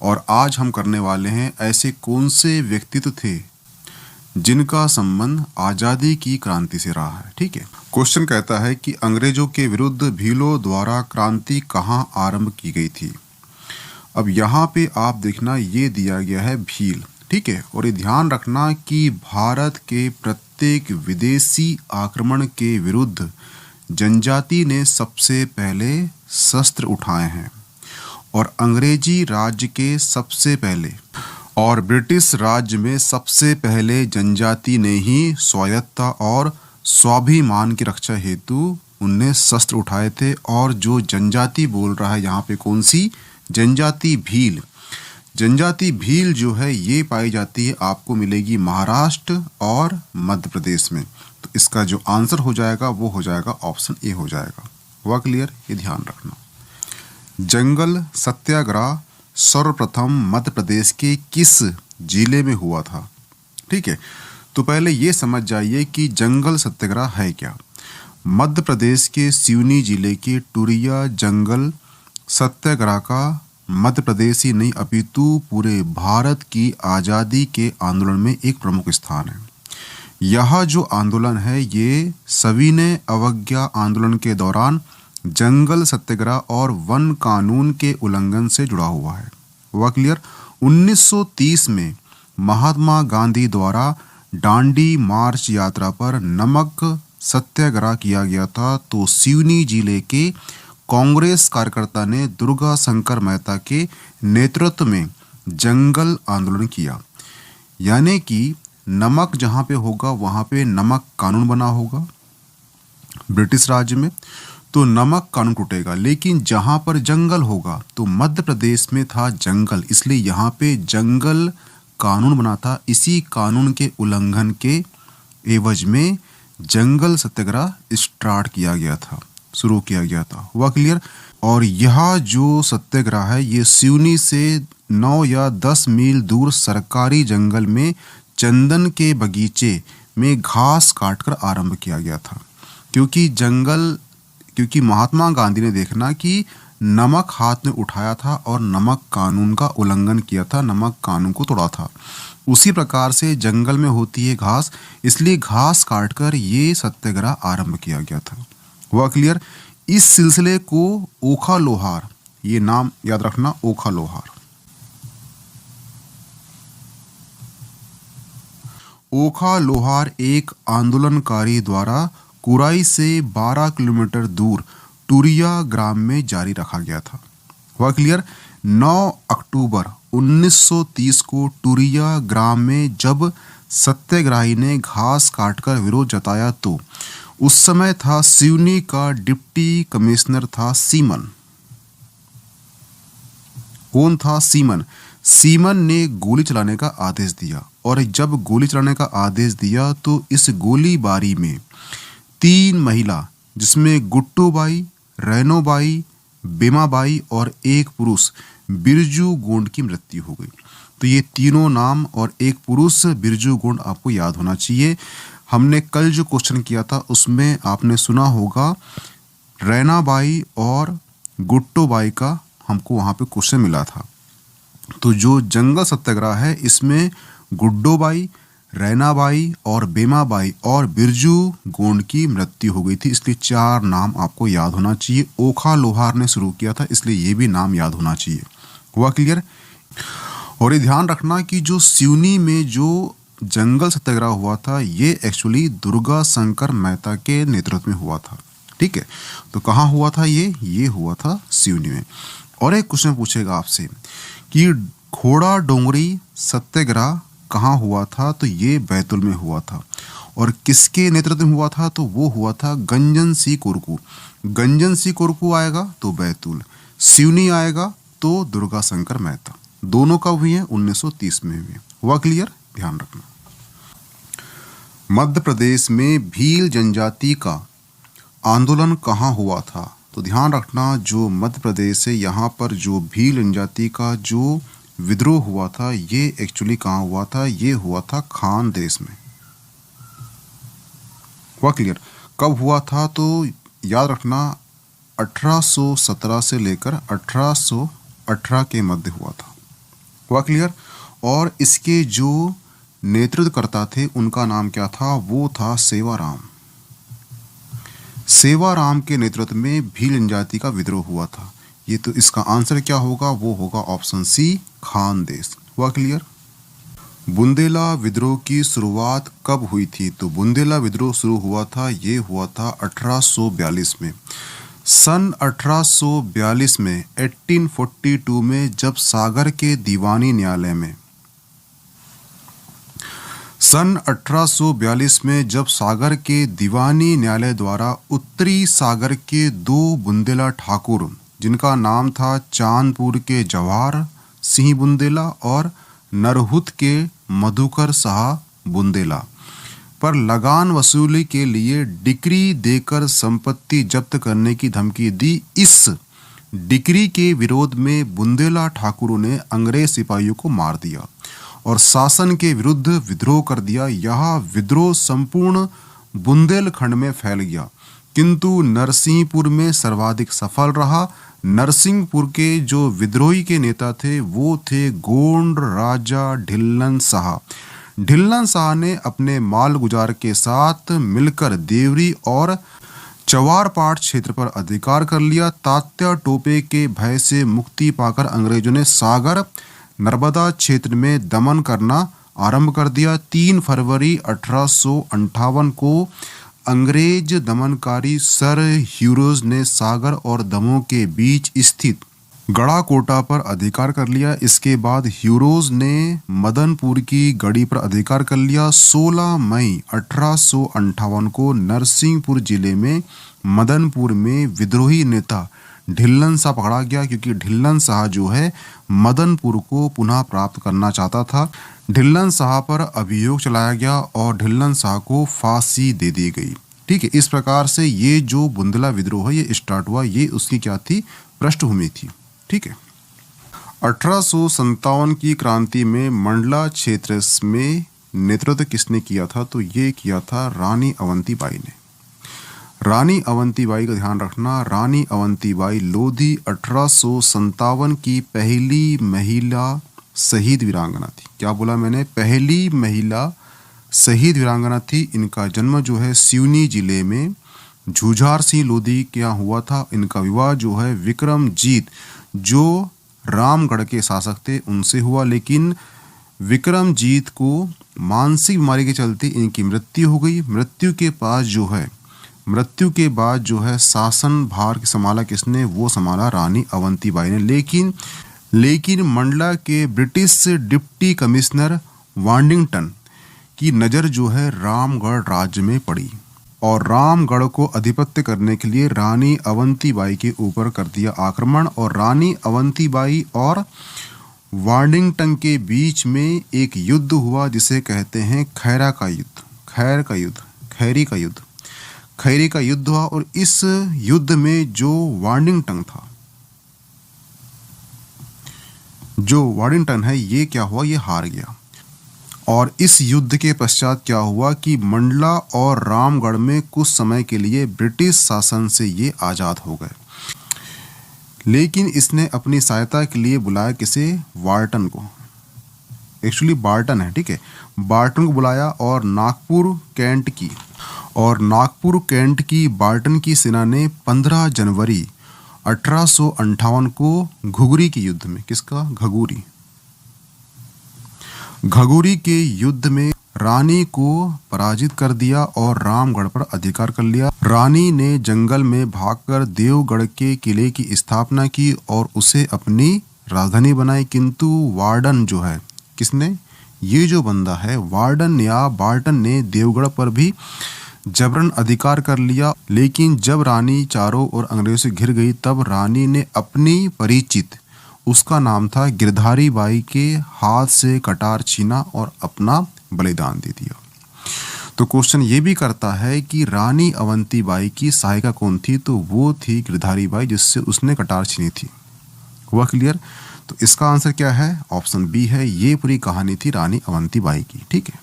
और आज हम करने वाले हैं ऐसे कौन से व्यक्तित्व थे जिनका संबंध आज़ादी की क्रांति से रहा है। ठीक है, क्वेश्चन कहता है कि अंग्रेजों के विरुद्ध भीलों द्वारा क्रांति कहाँ आरंभ की गई थी। अब यहाँ पे आप देखना, ये दिया गया है भील। ठीक है, और ये ध्यान रखना कि भारत के प्रत्येक विदेशी आक्रमण के विरुद्ध जनजाति ने सबसे पहले शस्त्र उठाए हैं और अंग्रेजी राज्य के सबसे पहले और ब्रिटिश राज्य में सबसे पहले जनजाति ने ही स्वायत्तता और स्वाभिमान की रक्षा हेतु उनने शस्त्र उठाए थे। और जो जनजाति बोल रहा है यहाँ पे कौन सी जनजाति? भील। जनजाति भील जो है ये पाई जाती है, आपको मिलेगी महाराष्ट्र और मध्य प्रदेश में। तो इसका जो आंसर हो जाएगा वो हो जाएगा ऑप्शन ए हो जाएगा। हुआ क्लियर? ये ध्यान रखना। जंगल सत्याग्रह सर्वप्रथम मध्य प्रदेश के किस जिले में हुआ था? ठीक है, तो पहले ये समझ जाइए कि जंगल सत्याग्रह है क्या। मध्य प्रदेश के सिवनी जिले के टुरिया जंगल सत्याग्रह का मध्य प्रदेश ही नहीं अपितु पूरे भारत की आज़ादी के आंदोलन में एक प्रमुख स्थान है। यह जो आंदोलन है ये सविनय अवज्ञा आंदोलन के दौरान जंगल सत्याग्रह और वन कानून के उल्लंघन से जुड़ा हुआ है। हुआ क्लियर? 1930 में महात्मा गांधी द्वारा डांडी मार्च यात्रा पर नमक सत्याग्रह किया गया था। तो सिवनी जिले के कांग्रेस कार्यकर्ता ने दुर्गा शंकर मेहता के नेतृत्व में जंगल आंदोलन किया। यानी कि नमक जहाँ पे होगा वहाँ पे नमक कानून बना होगा ब्रिटिश राज्य में, तो नमक कानून टूटेगा। लेकिन जहाँ पर जंगल होगा, तो मध्य प्रदेश में था जंगल, इसलिए यहाँ पे जंगल कानून बना था। इसी कानून के उल्लंघन के एवज में जंगल सत्याग्रह स्टार्ट किया गया था, शुरू किया गया था। हुआ क्लियर? और यह जो सत्याग्रह है ये सिवनी से 9 या 10 मील दूर सरकारी जंगल में चंदन के बगीचे में घास काटकर आरंभ किया गया था। क्योंकि महात्मा गांधी ने देखना कि नमक हाथ में उठाया था और नमक कानून का उल्लंघन किया था, नमक कानून को तोड़ा था। उसी प्रकार से जंगल में होती है घास, इसलिए घास काटकर ये सत्याग्रह आरंभ किया गया था। हुआ क्लियर? इस सिलसिले को ओखा लोहार, ये नाम याद रखना, ओखा लोहार। ओखा लोहार एक आंदोलनकारी द्वारा कुराई से 12 किलोमीटर दूर टुरिया ग्राम में जारी रखा गया था। हुआ क्लियर? 9 अक्टूबर 1930 को टुरिया ग्राम में जब सत्याग्रही ने घास काटकर विरोध जताया तो उस समय था सिवनी का डिप्टी कमिश्नर था सीमन। कौन था? सीमन। सीमन ने गोली चलाने का आदेश दिया और जब गोली चलाने का आदेश दिया तो इस गोलीबारी में 3 महिला, जिसमें गुट्टूबाई, रैनोबाई, बेमाबाई और एक पुरुष बिरजू गोंड की मृत्यु हो गई। तो ये तीनों नाम और एक पुरुष बिरजू गोंड आपको याद होना चाहिए। हमने कल जो क्वेश्चन किया था उसमें आपने सुना होगा रैनाबाई और गुट्टूबाई का हमको वहाँ पे क्वेश्चन मिला था। तो जो जंगल सत्याग्रह है इसमें गुड्डोबाई, रैनाबाई और बेमाबाई और बिरजू गोंड की मृत्यु हो गई थी, इसलिए 4 नाम आपको याद होना चाहिए। ओखा लोहार ने शुरू किया था, इसलिए ये भी नाम याद होना चाहिए। हुआ क्लियर? और ये ध्यान रखना कि जो सिवनी में जो जंगल सत्याग्रह हुआ था ये एक्चुअली दुर्गा शंकर मेहता के नेतृत्व में हुआ था। ठीक है, तो कहाँ हुआ था ये हुआ था सिवनी में। और एक क्वेश्चन पूछेगा आपसे कि घोड़ा डोंगरी सत्याग्रह कहाँ हुआ था? तो ये बैतूल में हुआ था। और किसके नेतृत्व में हुआ था? तो वो हुआ था गंजन सिंह कुरकू। गंजन सिंह कुरकू आएगा तो बैतूल, सिवनी आएगा तो दुर्गा शंकर मेहता। दोनों कब हुई है? 1930 में हुई। हुआ क्लियर? ध्यान रखना। मध्य प्रदेश में भील जनजाति का आंदोलन कहाँ हुआ था? तो ध्यान रखना, जो मध्य प्रदेश है यहाँ पर जो भील जनजाति का जो विद्रोह हुआ था ये एक्चुअली कहाँ हुआ था? ये हुआ था खान देश में। हुआ क्लियर? कब हुआ था? तो याद रखना 1817 से लेकर 1818 के मध्य हुआ था। हुआ क्लियर। और इसके जो नेतृत्वकर्ता थे उनका नाम क्या था, वो था सेवाराम। सेवाराम के नेतृत्व में भील जनजाति का विद्रोह हुआ था। ये तो इसका आंसर क्या होगा, वो होगा ऑप्शन सी, खानदेश। हुआ क्लियर। बुंदेला विद्रोह की शुरुआत कब हुई थी, तो बुंदेला विद्रोह शुरू हुआ था, ये हुआ था 1842 में। सन 1842 में 1842 में जब सागर के दीवानी न्यायालय में सन 1842 में जब सागर के दीवानी न्यायालय द्वारा उत्तरी सागर के दो बुंदेला ठाकुर, जिनका नाम था चांदपुर के जवाहर सिंह बुंदेला और नरहुत के मधुकर शाह बुंदेला, पर लगान वसूली के लिए डिक्री देकर संपत्ति जब्त करने की धमकी दी। इस डिक्री के विरोध में बुंदेला ठाकुरों ने अंग्रेज सिपाहियों को मार दिया और शासन के विरुद्ध विद्रोह कर दिया। यह विद्रोह संपूर्ण बुंदेलखंड में फैल गया, किंतु नरसिंहपुर में सर्वाधिक सफल रहा। नरसिंहपुर के जो विद्रोही के नेता थे वो थे गोंड राजा ढिल्लन शाह। ढिल्लन शाह ने अपने माल गुजार के साथ मिलकर देवरी और चवारपाट क्षेत्र पर अधिकार कर लिया। तात्या टोपे के भय से मुक्ति पाकर अंग्रेजों ने सागर नर्मदा क्षेत्र में दमन करना आरंभ कर दिया। 3 फरवरी 1858 को अंग्रेज दमनकारी सर ह्यूरोज ने सागर और दमोह के बीच स्थित गड़ाकोटा पर अधिकार कर लिया। इसके बाद ह्यूरोज ने मदनपुर की गढ़ी पर अधिकार कर लिया। 16 मई 1858 को नरसिंहपुर जिले में मदनपुर में विद्रोही नेता ढिल्लन शाह पकड़ा गया, क्योंकि ढिल्लन शाह जो है मदनपुर को पुनः प्राप्त करना चाहता था। ढिल्लन शाह पर अभियोग चलाया गया और ढिल्लन शाह को फांसी दे दी गई। ठीक है, इस प्रकार से ये जो बुंदेला विद्रोह है ये स्टार्ट हुआ। ये उसकी क्या थी, पृष्ठभूमि थी। ठीक है। 1857 की क्रांति में मंडला क्षेत्र में नेतृत्व किसने किया था, तो ये किया था रानी अवंतीबाई ने। रानी अवंतीबाई का ध्यान रखना, रानी अवंतीबाई लोधी 1857 की पहली महिला शहीद वीरांगना थी। क्या बोला मैंने, पहली महिला शहीद वीरांगना थी। इनका जन्म जो है सिवनी जिले में झुझार सिंह लोधी क्या हुआ था। इनका विवाह जो है विक्रमजीत जो रामगढ़ के शासक थे उनसे हुआ, लेकिन विक्रमजीत को मानसिक बीमारी के चलते इनकी मृत्यु हो गई। मृत्यु के बाद जो है शासन भार संभाला किसने, वो संभाला रानी अवंतीबाई ने। लेकिन मंडला के ब्रिटिश डिप्टी कमिश्नर वाडिंगटन की नज़र जो है रामगढ़ राज्य में पड़ी और रामगढ़ को अधिपत्य करने के लिए रानी अवंतीबाई के ऊपर कर दिया आक्रमण। और रानी अवंतीबाई और वाडिंगटन के बीच में एक युद्ध हुआ जिसे कहते हैं खैरी का युद्ध हुआ। और इस युद्ध में जो वाडिंगटन है ये क्या हुआ, ये हार गया। और इस युद्ध के पश्चात क्या हुआ कि मंडला और रामगढ़ में कुछ समय के लिए ब्रिटिश शासन से ये आज़ाद हो गए। लेकिन इसने अपनी सहायता के लिए बुलाया किसे, वार्टन को। एक्चुअली बार्टन है, ठीक है, बार्टन को बुलाया और नागपुर कैंट की बार्टन की सेना ने 15 जनवरी 1858 को घुघरी के युद्ध में, किसका, घुघरी के युद्ध में रानी को पराजित कर दिया और रामगढ़ पर अधिकार कर लिया। रानी ने जंगल में भागकर देवगढ़ के किले की स्थापना की और उसे अपनी राजधानी बनाई। किंतु वार्डन जो है, किसने, ये जो बंदा है वार्डन या बार्टन ने देवगढ़ पर भी जबरन अधिकार कर लिया। लेकिन जब रानी चारों ओर अंग्रेजों से घिर गई तब रानी ने अपनी परिचित, उसका नाम था गिरधारी बाई, के हाथ से कटार छीना और अपना बलिदान दे दिया। तो क्वेश्चन ये भी करता है कि रानी अवंतीबाई की सहायिका कौन थी, तो वो थी गिरधारी बाई जिससे उसने कटार छीनी थी। हुआ क्लियर। तो इसका आंसर क्या है, ऑप्शन बी है। ये पूरी कहानी थी रानी अवंतीबाई की। ठीक है,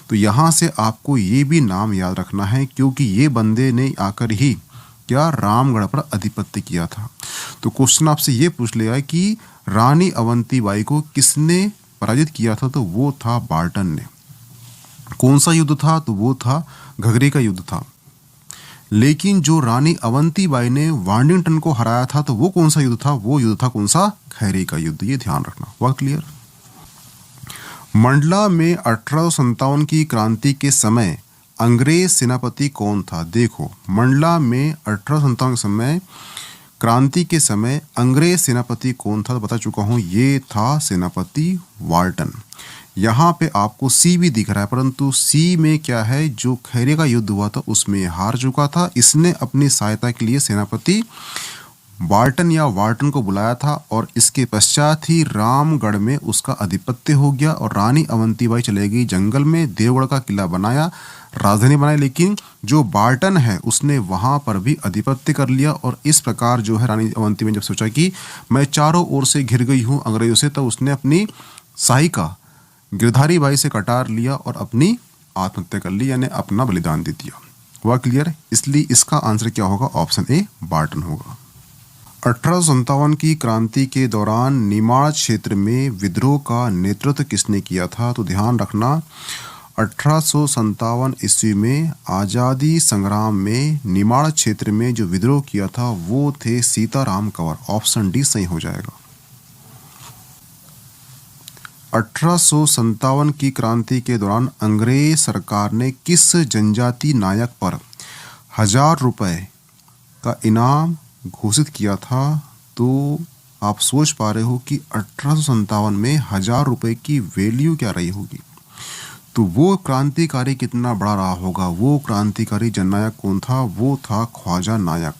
तो यहाँ से आपको ये भी नाम याद रखना है क्योंकि ये बंदे ने आकर ही क्या रामगढ़ पर अधिपत्य किया था। तो क्वेश्चन आपसे ये पूछ लिया कि रानी अवंतीबाई को किसने पराजित किया था? तो वो था बार्टन ने। कौन सा युद्ध था? तो वो था घघरी का युद्ध था। लेकिन जो रानी अवंतीबाई ने वार्डिंगटन को हराया था तो वो कौन सा युद्ध था? वो युद्ध था कौन सा? खैरी का युद्ध। ये ध्यान रखना। हुआ क्लियर? मंडला में 1857 की क्रांति के समय अंग्रेज सेनापति कौन था? देखो, मंडला में 1857 के समय क्रांति के समय अंग्रेज सेनापति कौन था? तो बता चुका हूं, ये था सेनापति वाल्टन। यहाँ पे आपको सी भी दिख रहा है, परंतु सी में क्या है, जो खैरे का युद्ध हुआ था उसमें हार चुका था। इसने अपनी सहायता के लिए सेनापति वाल्टन या वार्टन को बुलाया था और इसके पश्चात ही रामगढ़ में उसका आधिपत्य हो गया और रानी अवंतीबाई चले गई जंगल में, देवगढ़ का किला बनाया, राजधानी बनाई। लेकिन जो बार्टन है उसने वहां पर भी आधिपत्य कर लिया और इस प्रकार जो है रानी अवंतीबाई ने जब सोचा कि मैं चारों ओर से घिर गई हूं अंग्रेजों से, तो उसने अपनी सहायिका गिरधारी बाई से कटार लिया और अपनी आत्महत्या कर ली, यानी अपना बलिदान दे दिया। हुआ क्लियर? इसलिए इसका आंसर क्या होगा? ऑप्शन ए बार्टन होगा। 1857 की क्रांति के दौरान निमाड़ क्षेत्र में विद्रोह का नेतृत्व किसने किया था? तो ध्यान रखना, 1857 ईस्वी में आज़ादी संग्राम में निमाड़ क्षेत्र में जो विद्रोह किया था वो थे सीताराम कंवर। ऑप्शन डी सही हो जाएगा। 1857 की क्रांति के दौरान अंग्रेज सरकार ने किस जनजाति नायक पर 1000 रुपए का इनाम घोषित किया था? तो आप सोच पा रहे हो कि 1857 में 1000 रुपए की वैल्यू क्या रही होगी। तो वो क्रांतिकारी कितना बड़ा रहा होगा। वो क्रांतिकारी जननायक कौन था? वो था ख्वाजा नायक।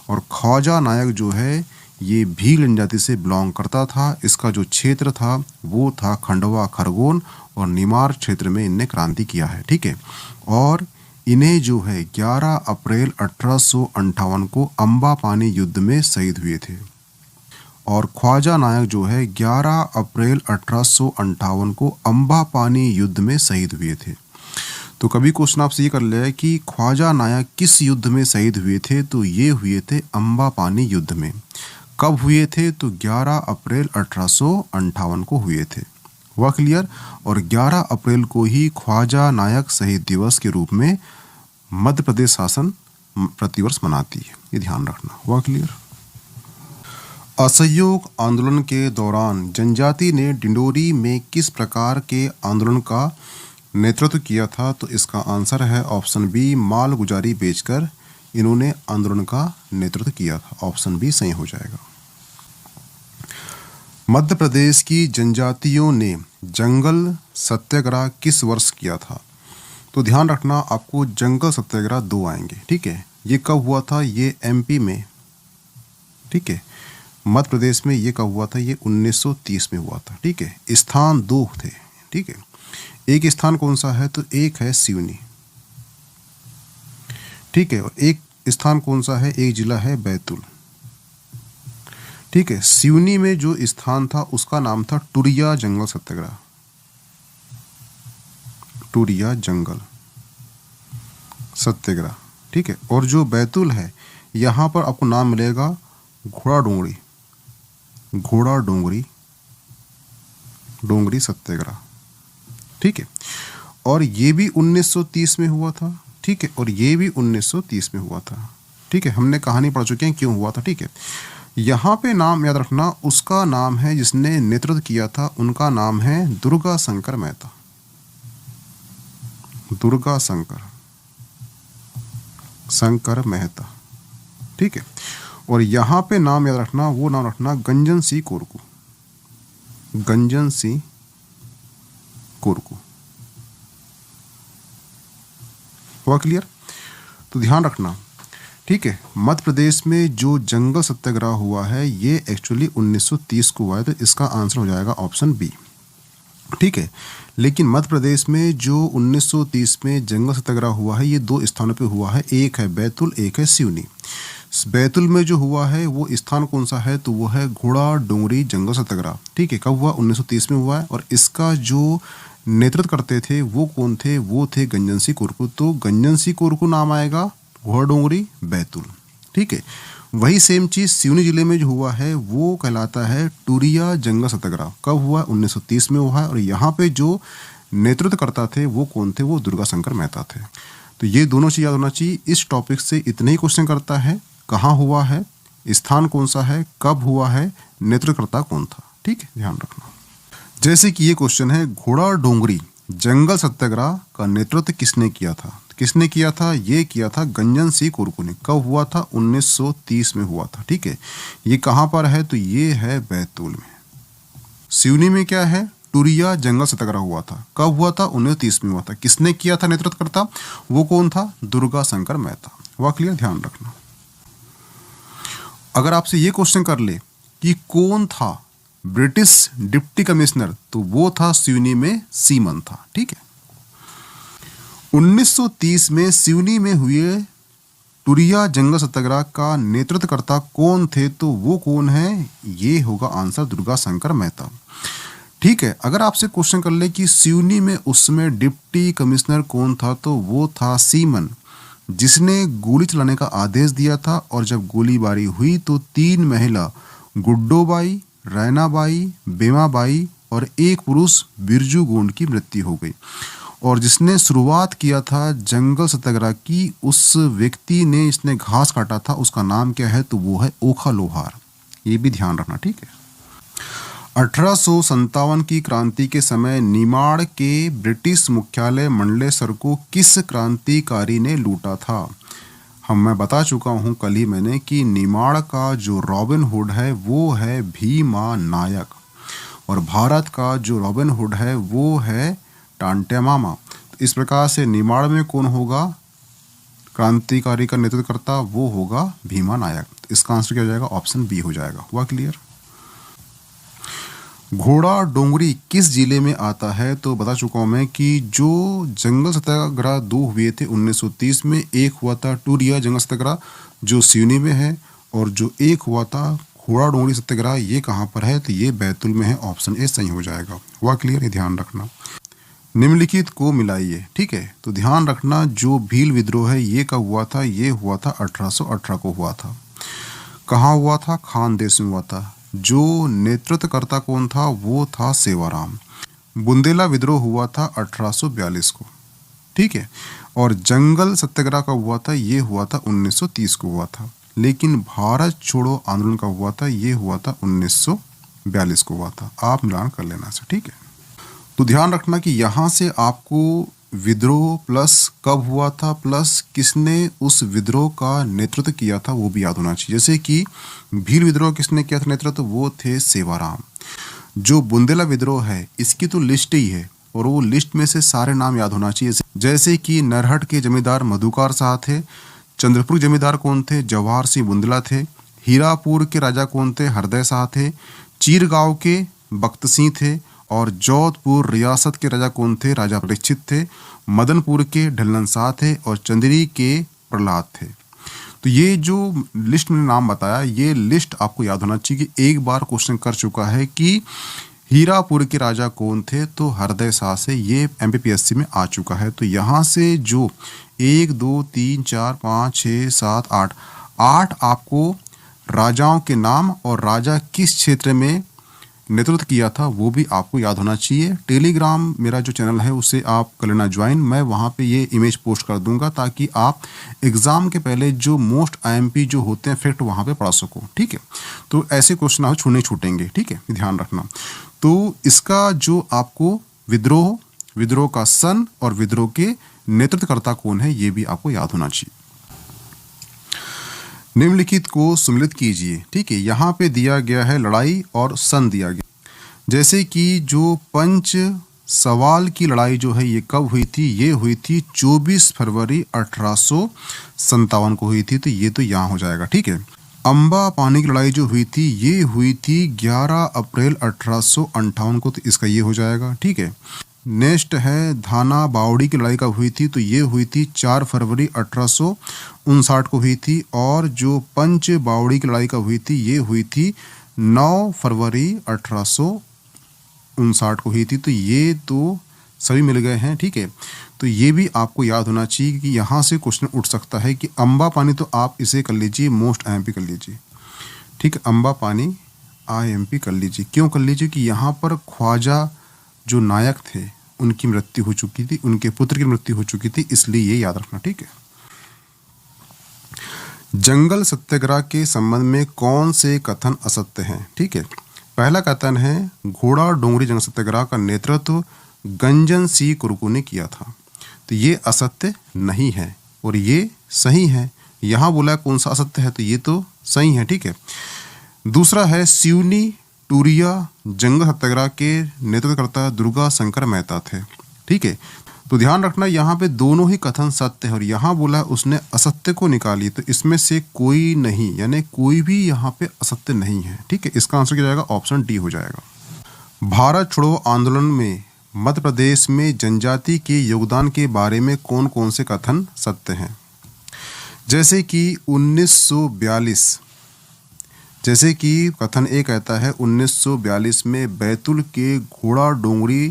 और ख्वाजा नायक जो है ये भील जनजाति से बिलोंग करता था। इसका जो क्षेत्र था वो था खंडवा, खरगोन और निमाड़ क्षेत्र में इनने क्रांति किया है। ठीक है। और इन्हें जो है 11 अप्रैल 1858 को अम्बापानी युद्ध में शहीद हुए थे। और ख्वाजा नायक जो है 11 अप्रैल 1858 को अम्बापानी युद्ध में शहीद हुए थे। तो कभी क्वेश्चन आपसे ये कर लिया है कि ख्वाजा नायक किस युद्ध में शहीद हुए थे? तो ये हुए थे अम्बापानी युद्ध में। कब हुए थे? तो 11 अप्रैल 1858 को हुए थे। हुआ क्लियर? और 11 अप्रैल को ही ख्वाजा नायक शहीद दिवस के रूप में मध्य प्रदेश शासन प्रतिवर्ष मनाती है। ये ध्यान रखना। हुआ क्लियर? असहयोग आंदोलन के दौरान जनजाति ने डिंडोरी में किस प्रकार के आंदोलन का नेतृत्व किया था? तो इसका आंसर है ऑप्शन बी, माल गुजारी बेचकर इन्होंने आंदोलन का नेतृत्व किया था। ऑप्शन बी सही हो जाएगा। मध्य प्रदेश की जनजातियों ने जंगल सत्याग्रह किस वर्ष किया था? तो ध्यान रखना, आपको जंगल सत्याग्रह 2 आएंगे। ठीक है। ये कब हुआ था? ये एमपी में। ठीक है। मध्य प्रदेश में ये कब हुआ था? ये 1930 में हुआ था। ठीक है। स्थान 2 थे। ठीक है। एक स्थान कौन सा है? तो एक है सिवनी। ठीक है। और एक स्थान कौन सा है? एक जिला है बैतूल। ठीक है। सिवनी में जो स्थान था उसका नाम था टुरिया जंगल सत्याग्रह। टुरिया जंगल सत्याग्रह। ठीक है। और जो बैतूल है यहां पर आपको नाम मिलेगा घोड़ा डोंगरी। घोड़ा डोंगरी डोंगरी सत्याग्रह। ठीक है। और ये भी 1930 में हुआ था। ठीक है। और ये भी 1930 में हुआ था। ठीक है। हमने कहानी पढ़ चुके हैं क्यों हुआ था। ठीक है। यहाँ पे नाम याद रखना, उसका नाम है जिसने नेतृत्व किया था, उनका नाम है दुर्गा शंकर मेहता। दुर्गा शंकर मेहता। ठीक है। और यहाँ पे नाम याद रखना, वो नाम रखना गंजन सिंह कोरकू। गंजन सिंह कोरकू। हुआ क्लियर? तो ध्यान रखना। ठीक है। मध्य प्रदेश में जो जंगल सत्याग्रह हुआ है ये एक्चुअली 1930 को हुआ है, तो इसका आंसर हो जाएगा ऑप्शन बी। ठीक है। लेकिन मध्य प्रदेश में जो 1930 में जंगल सत्याग्रह हुआ है ये 2 स्थानों पे हुआ है। एक है बैतूल, एक है सिवनी। बैतूल में जो हुआ है वो स्थान कौन सा है? तो वो है घोड़ा डोंगरी जंगल सत्याग्रह। ठीक है। कब हुआ? 1930 में हुआ है। और इसका जो नेतृत्व करते थे वो कौन थे? वो थे गंजन सिंह कोरकू। तो गंजन सिंह कोरकू नाम आएगा घोड़ा डोंगरी बैतूल। ठीक है। वही सेम चीज़ सिवनी जिले में जो हुआ है वो कहलाता है टूरिया जंगल सत्याग्रह। कब हुआ? 1930 में हुआ है। और यहाँ पे जो नेतृत्व करता थे वो कौन थे? वो दुर्गा शंकर मेहता थे। तो ये दोनों चीज़ याद होना चाहिए। इस टॉपिक से इतने ही क्वेश्चन करता है, कहाँ हुआ है, स्थान कौन सा है, कब हुआ है, नेतृत्वकर्ता कौन था। ठीक है, ध्यान रखना। जैसे कि ये क्वेश्चन है, घोड़ा डोंगरी जंगल सत्याग्रह का नेतृत्व किसने किया था? किसने किया था? ये किया था गंजन सिंह कुरकू ने। कब हुआ था? 1930 में हुआ था। ठीक है, ये कहाँ पर है? तो ये है बैतूल में। सिवनी में क्या है? टूरिया जंगल सत्याग्रह हुआ था। कब हुआ था? 1930 में हुआ था। किसने किया था नेतृत्वकर्ता? वो कौन था? दुर्गा शंकर मेहता। हुआ क्लियर? ध्यान रखना। अगर आपसे ये क्वेश्चन कर ले कि कौन था ब्रिटिश डिप्टी कमिश्नर, तो वो था सिवनी में सीमन था। ठीक है, 1930 में सिवनी में हुए टूरिया जंगल सत्याग्रह का नेतृत्वकर्ता कौन थे? तो वो कौन है? ये होगा आंसर दुर्गा शंकर मेहता। ठीक है, अगर आपसे क्वेश्चन कर ले कि सिवनी में उस समय डिप्टी कमिश्नर कौन था, तो वो था सीमन, जिसने गोली चलाने का आदेश दिया था। और जब गोलीबारी हुई तो 3 महिला गुड्डोबाई, रैनाबाई, बेमाबाई और एक पुरुष बिरजू गोंड की मृत्यु हो गई। और जिसने शुरुआत किया था जंगल सत्याग्रह की, उस व्यक्ति ने इसने घास काटा था, उसका नाम क्या है? तो वो है ओखा लोहार। ये भी ध्यान रखना। ठीक है, 1857 की क्रांति के समय निमाड़ के ब्रिटिश मुख्यालय मंडलेसर को किस क्रांतिकारी ने लूटा था? मैं बता चुका हूँ कल ही मैंने कि निमाड़ का जो रॉबिन हुड है वो है भीमा नायक, और भारत का जो रॉबिन हुड है वो है टांटे मामा। तो इस प्रकार से निमाड़ में कौन होगा क्रांतिकारी का नेतृत्व करता? वो होगा भीमा नायक। तो इसका आंसर क्या हो जाएगा? ऑप्शन बी हो जाएगा। हुआ क्लियर? घोड़ा डोंगरी किस जिले में आता है? तो बता चुका हूँ मैं कि जो जंगल सत्याग्रह 2 हुए थे 1930 में, एक हुआ था टूरिया जंगल सत्याग्रह जो सिवनी में है, और जो एक हुआ था घोड़ा डोंगरी सत्याग्रह, ये कहाँ पर है? तो ये बैतूल में है। ऑप्शन ए सही हो जाएगा। हुआ क्लियर? ये ध्यान रखना। निम्नलिखित को मिलाइए। ठीक है, तो ध्यान रखना, जो भील विद्रोह है ये कब हुआ था? ये हुआ था 1818 को हुआ था। कहाँ हुआ था? खानदेश में हुआ था। जो नेतृत्वकर्ता कौन था? वो था सेवाराम। बुंदेला विद्रोह हुआ था 1842 को। ठीक है, और जंगल सत्याग्रह का हुआ था? ये हुआ था 1930 को हुआ था। लेकिन भारत छोड़ो आंदोलन का हुआ था? ये हुआ था 1942 को हुआ था। आप मिलान कर लेना से। ठीक है, तो ध्यान रखना कि यहाँ से आपको विद्रोह प्लस कब हुआ था प्लस किसने उस विद्रोह का नेतृत्व किया था वो भी याद होना चाहिए। जैसे कि भील विद्रोह किसने किया था नेतृत्व? वो थे सेवाराम। जो बुंदेला विद्रोह है इसकी तो लिस्ट ही है, और वो लिस्ट में से सारे नाम याद होना चाहिए। जैसे कि नरहट के जमींदार मधुकार शाह थे, चंद्रपुर जमींदार कौन थे? जवाहर सिंह बुंदेला थे। हीरापुर के राजा कौन थे? हरदय शाह थे। चीरगांव के बख्त सिंह थे। और जोधपुर रियासत के राजा कौन थे? राजा परीक्षित थे। मदनपुर के ढल्लन शाह थे। और चंदेरी के प्रहलाद थे। तो ये जो लिस्ट मैंने नाम बताया, ये लिस्ट आपको याद होना चाहिए कि एक बार क्वेश्चन कर चुका है कि हीरापुर के राजा कौन थे? तो हरदय शाह से ये MPPSC में आ चुका है। तो यहाँ से जो 1 2 3 4 5 6 7 8 आपको राजाओं के नाम और राजा किस क्षेत्र में नेतृत्व किया था वो भी आपको याद होना चाहिए। टेलीग्राम मेरा जो चैनल है उसे आप कर लेना ज्वाइन। मैं वहाँ पे ये इमेज पोस्ट कर दूंगा ताकि आप एग्ज़ाम के पहले जो मोस्ट IMP जो होते हैं फैक्ट वहाँ पे पढ़ सको। ठीक है, तो ऐसे क्वेश्चन आप नहीं छूटेंगे। ठीक है, ध्यान रखना। तो इसका जो आपको विद्रोह का सन और विद्रोह के नेतृत्वकर्ता कौन है ये भी आपको याद होना चाहिए। निम्नलिखित को सम्मिलित कीजिए। ठीक है, यहाँ पे दिया गया है लड़ाई और सन दिया गया। जैसे कि जो पंच सवाल की लड़ाई जो है ये कब हुई थी? ये हुई थी 24 फरवरी 1857 को हुई थी। तो ये तो यहाँ हो जाएगा। ठीक है, अम्बा पानी की लड़ाई जो हुई थी ये हुई थी 11 अप्रैल 1858 को। तो इसका ये हो जाएगा। ठीक है, नेक्स्ट है धाना बावड़ी की लड़ाई कब हुई थी? तो ये हुई थी 4 फरवरी 1859 को हुई थी। और जो पंच बावड़ी की लड़ाई कब हुई थी? ये हुई थी 9 फरवरी 1859 को हुई थी। तो ये तो सभी मिल गए हैं, ठीक है। तो ये भी आपको याद होना चाहिए कि यहाँ से क्वेश्चन उठ सकता है कि अम्बा पानी, तो आप इसे कर लीजिए मोस्ट IMP कर लीजिए, ठीक है। अम्बा पानी IMP कर लीजिए। क्यों कर लीजिए कि यहाँ पर ख्वाजा जो नायक थे उनकी मृत्यु हो चुकी थी, उनके पुत्र की मृत्यु हो चुकी थी, इसलिए ये याद रखना, ठीक है। जंगल सत्याग्रह के संबंध में कौन से कथन असत्य हैं, ठीक है। पहला कथन है घोड़ा डोंगरी जंगल सत्याग्रह का नेतृत्व गंजन सिंह कुरकू ने किया था, तो ये असत्य नहीं है और ये सही है। यहाँ बोला कौन सा असत्य है, तो ये तो सही है, ठीक है। दूसरा है सिवनी टूरिया जंगल सत्याग्रह के नेतृत्वकर्ता दुर्गा शंकर मेहता थे, ठीक है। तो ध्यान रखना यहाँ पे दोनों ही कथन सत्य है और यहाँ बोला उसने असत्य को निकाली, तो इसमें से कोई नहीं, यानी कोई भी यहाँ पे असत्य नहीं है, ठीक है। इसका आंसर क्या जाएगा, ऑप्शन डी हो जाएगा। भारत छोड़ो आंदोलन में मध्य प्रदेश में जनजाति के योगदान के बारे में कौन कौन से कथन सत्य हैं। जैसे कि 1942, जैसे कि कथन ए कहता है 1942 में बैतूल के घोड़ा डोंगरी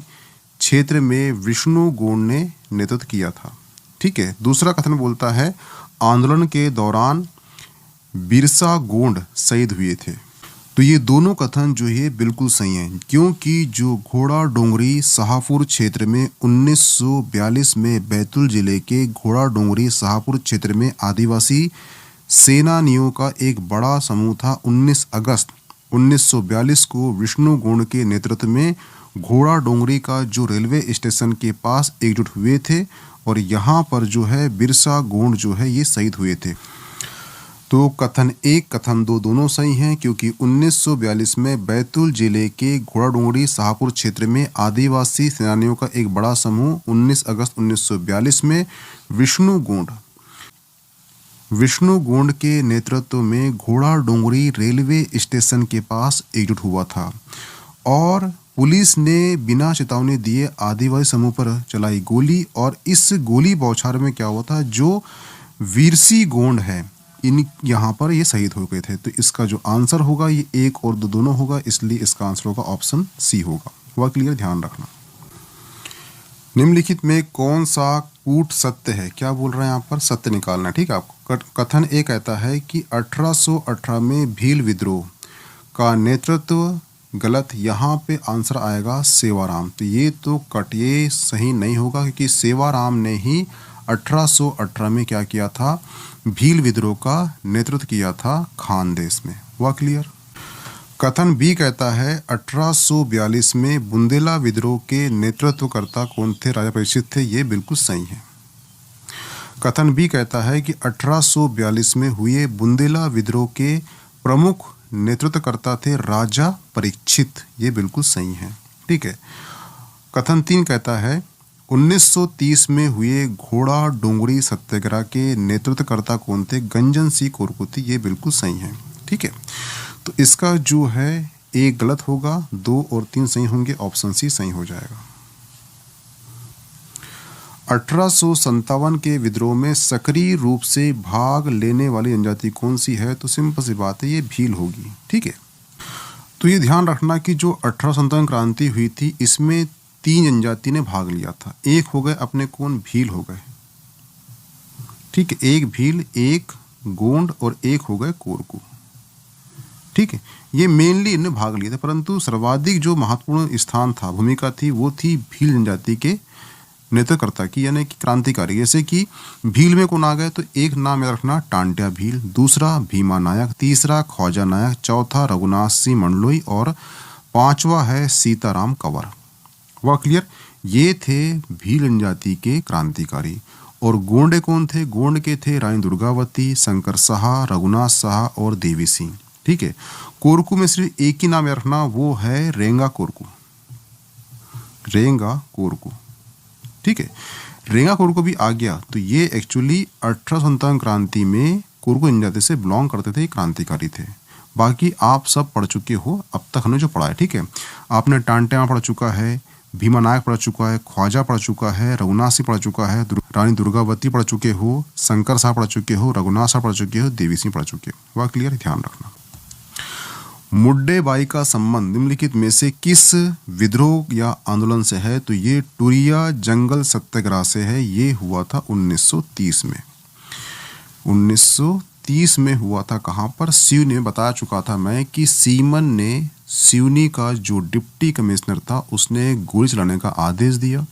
क्षेत्र में विष्णु गोंड ने नेतृत्व किया था, ठीक है। दूसरा कथन बोलता है आंदोलन के दौरान बिरसा गोंड शहीद हुए थे, तो ये दोनों कथन जो है बिल्कुल सही हैं, क्योंकि जो घोड़ा डोंगरी शाहपुर क्षेत्र में 1942 में बैतूल जिले के घोड़ा डोंगरी शाहपुर क्षेत्र में आदिवासी सेनानियों का एक बड़ा समूह था। 19 अगस्त 1942 को विष्णु गोंड के नेतृत्व में घोड़ा डोंगरी का जो रेलवे स्टेशन के पास एकजुट हुए थे और यहाँ पर जो है बिरसा गोंड जो है ये शहीद हुए थे। तो कथन एक कथन दो दोनों सही हैं, क्योंकि 1942 में बैतूल जिले के घोड़ा डोंगरी शाहपुर क्षेत्र में आदिवासी सेनानियों का एक बड़ा समूह 19 अगस्त 1942 में विष्णु गोंड के नेतृत्व में घोड़ा डोंगरी रेलवे स्टेशन के पास एकजुट हुआ था और पुलिस ने बिना चेतावनी दिए आदिवासी समूह पर चलाई गोली और इस गोली बौछार में क्या हुआ था, जो वीरसी गोंड है इन यहाँ पर ये शहीद हो गए थे। तो इसका जो आंसर होगा ये एक और दो दोनों होगा, इसलिए इसका आंसर होगा ऑप्शन सी होगा। वह क्लियर ध्यान रखना। निम्नलिखित में कौन सा कूट सत्य है, क्या बोल रहे हैं यहाँ पर, सत्य निकालना, ठीक है आपको। कथन ए कहता है कि 1818 में भील विद्रोह का नेतृत्व गलत, यहाँ पे आंसर आएगा सेवाराम। तो ये तो ये सही नहीं होगा, क्योंकि सेवाराम ने ही 1818 में क्या किया था, भील विद्रोह का नेतृत्व किया था खानदेश में। वह क्लियर। कथन बी कहता है 1842 में बुंदेला विद्रोह के नेतृत्वकर्ता कौन थे, राजा परीक्षित थे, ये बिल्कुल सही है। कथन बी कहता है कि 1842 में हुए बुंदेला विद्रोह के प्रमुख नेतृत्वकर्ता थे राजा परीक्षित, ये बिल्कुल सही है, ठीक है। कथन तीन कहता है 1930 में हुए घोड़ा डोंगरी सत्याग्रह के नेतृत्वकर्ता कौन थे, गंजन सिंह कुरकू, ये बिल्कुल सही है, ठीक है। तो इसका जो है एक गलत होगा, 2 और 3 सही होंगे, ऑप्शन सी सही हो जाएगा। 1857 के विद्रोह में सक्रिय रूप से भाग लेने वाली जनजाति कौन सी है, तो सिंपल सी बात है ये भील होगी, ठीक है। तो ये ध्यान रखना कि जो 1857 क्रांति हुई थी इसमें 3 जनजाति ने भाग लिया था। एक हो गए अपने कौन, भील हो गए, ठीक है, एक भील, एक गोंड और एक हो गए कोरकू, ठीक है। ये मेनली इन्हें भाग लिए थे, परंतु सर्वाधिक जो महत्वपूर्ण स्थान था, भूमिका थी, वो थी भील जनजाति के नेतृत्वकर्ता की, यानी कि क्रांतिकारी। जैसे कि भील में कौन आ गए, तो एक नाम याद रखना टांट्या भील, दूसरा भीमा नायक, तीसरा ख्वाजा नायक, चौथा रघुनाथ सिंह मंडलोई और 5वां है सीताराम कंवर। वह क्लियर। ये थे भील जनजाति के क्रांतिकारी। और गोंडे कौन थे, गोंड के थे रानी दुर्गावती, शंकर साहा, रघुनाथ साहा और देवी सिंह, ठीक है। कोरकू में सिर्फ एक ही नाम याद रखना, वो है रेंगा कोरकू, रेंगा कोरकू, ठीक है। रेंगा कोरकू भी आ गया, तो ये एक्चुअली 1857 क्रांति में कोरकू जनजाति से बिलोंग करते थे, क्रांतिकारी थे। बाकी आप सब पढ़ चुके हो अब तक हमने जो पढ़ा है, ठीक है। आपने टांट्या पढ़ चुका है, भीमा नायक पढ़ चुका है, ख्वाजा पढ़ चुका है, रघुनाथ सिंह पढ़ चुका है, रानी दुर्गावती पढ़ चुके हो, शंकर साहब पढ़ चुके हो, रघुनाथ साहब पढ़ चुके हो, देवी सिंह पढ़ चुके हो। वह क्लियर, ध्यान रखना। मुड्डेबाई का संबंध निम्नलिखित में से किस विद्रोह या आंदोलन से है? तो ये टूरिया जंगल सत्याग्रह से है। ये हुआ था 1930 में। 1930 में हुआ था। कहाँ पर? सिवनी में। बता चुका था मैं कि सीमन ने सिवनी का जो डिप्टी कमिश्नर था उसने गोली चलाने का आदेश दिया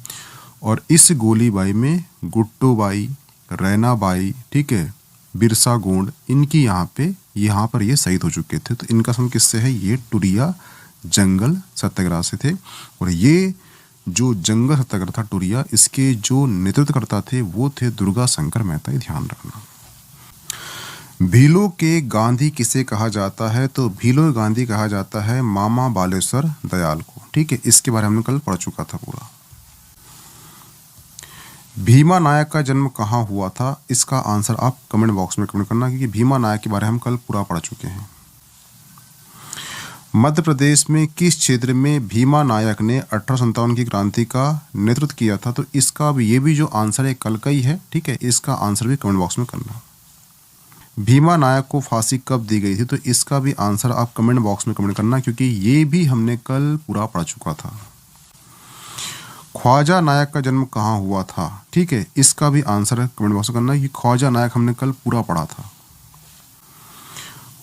और इस गोलीबारी में गुट्टूबाई, रैनाबाई, ठीक है, बिरसा गोंड, इनकी यहाँ पर ये शहीद हो चुके थे। तो इनका संबंध किससे है? ये टूरिया जंगल सत्याग्रह से थे। और ये जो जंगल सत्याग्रह था टूरिया, इसके जो नेतृत्वकर्ता थे वो थे दुर्गा शंकर मेहता। ये ध्यान रखना। भीलों के गांधी किसे कहा जाता है? तो भीलों के गांधी कहा जाता है मामा बालेश्वर दयाल को। ठीक है, इसके बारे में हमने कल पढ़ चुका था पूरा। भीमा नायक का जन्म कहाँ हुआ था? इसका आंसर आप कमेंट बॉक्स में कमेंट करना, क्योंकि भीमा नायक के बारे में हम कल पूरा पढ़ चुके हैं। मध्य प्रदेश में किस क्षेत्र में भीमा नायक ने 1857 की क्रांति का नेतृत्व किया था? तो इसका भी ये भी जो आंसर है कल का ही है। ठीक है, इसका आंसर भी कमेंट बॉक्स में करना। भीमा नायक को फांसी कब दी गई थी? तो इसका भी आंसर आप कमेंट बॉक्स में कमेंट करना, क्योंकि ये भी हमने कल पूरा पढ़ चुका था। ख्वाजा नायक का जन्म कहाँ हुआ था? ठीक है, इसका भी आंसर कमेंट बॉक्स में करना कि ख्वाजा नायक हमने कल पूरा पढ़ा था।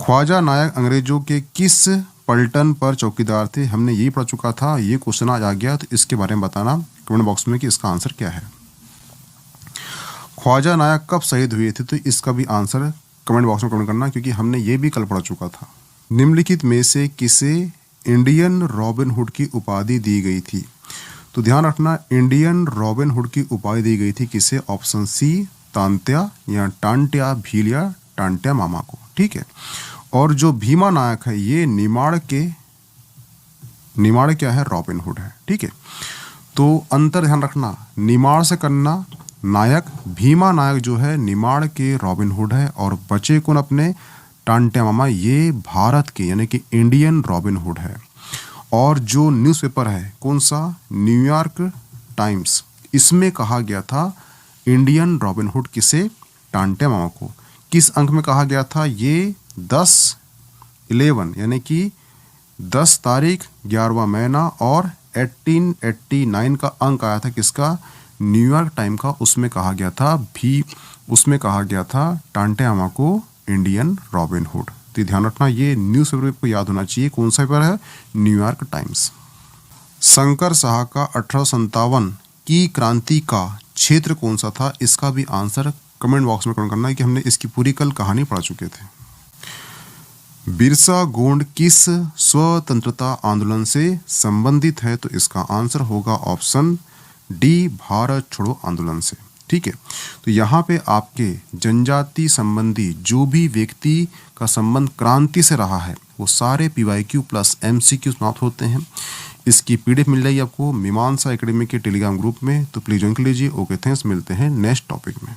ख्वाजा नायक अंग्रेजों के किस पलटन पर चौकीदार थे? हमने यही पढ़ चुका था। ये क्वेश्चन आज आ गया, तो इसके बारे में बताना कमेंट बॉक्स में कि इसका आंसर क्या है। ख्वाजा नायक कब शहीद हुए थे? तो इसका भी आंसर कमेंट बॉक्स में कमेंट करना, क्योंकि हमने ये भी कल पढ़ चुका था। निम्नलिखित में से किसे इंडियन रॉबिन हुड की उपाधि दी गई थी? तो ध्यान रखना, इंडियन रॉबिन हुड की उपाधि दी गई थी किसे? ऑप्शन सी, तांत्या या टांट्या भील या टांट्या मामा को। ठीक है, और जो भीमा नायक है ये निमाड़ क्या है? रॉबिन हुड है। ठीक है, तो अंतर ध्यान रखना, निमाड़ से करना नायक, भीमा नायक जो है निमाड़ के रॉबिन हुड है, और बचे कौन अपने? टांट्या मामा, ये भारत के यानी कि इंडियन रॉबिन हुड है। और जो न्यूज़पेपर है कौन सा? न्यूयॉर्क टाइम्स, इसमें कहा गया था इंडियन रॉबिन हुड किसे? टांट्या मामा को। किस अंक में कहा गया था? ये 10/11 यानी कि 10 तारीख 11वां महीना और 1889 का अंक आया था किसका? न्यूयॉर्क टाइम का। उसमें कहा गया था टांट्या मामा को इंडियन रॉबिन हुड। तो ध्यान रखना, ये न्यूज़ पेपर को याद होना चाहिए। कौन सा पेपर है? New York times. शंकर शाह का 1857 की क्रांति का क्षेत्र कौन सा था? इसका भी आंसर कमेंट बॉक्स में कमेंट करना है, कि हमने इसकी पूरी कल कहानी पढ़ चुके थे। बिरसा गोंड किस स्वतंत्रता आंदोलन से संबंधित है? तो इसका आंसर होगा ऑप्शन डी, भारत छोड़ो आंदोलन से। ठीक है, तो यहाँ पे आपके जनजाति संबंधी जो भी व्यक्ति का संबंध क्रांति से रहा है वो सारे PYQ प्लस MCQ समाप्त होते हैं। इसकी PDF मिल जाएगी आपको मीमांसा एकेडमी के टेलीग्राम ग्रुप में, तो प्लीज ज्वाइन कर लीजिए। ओके, थैंक्स, मिलते हैं नेक्स्ट टॉपिक में।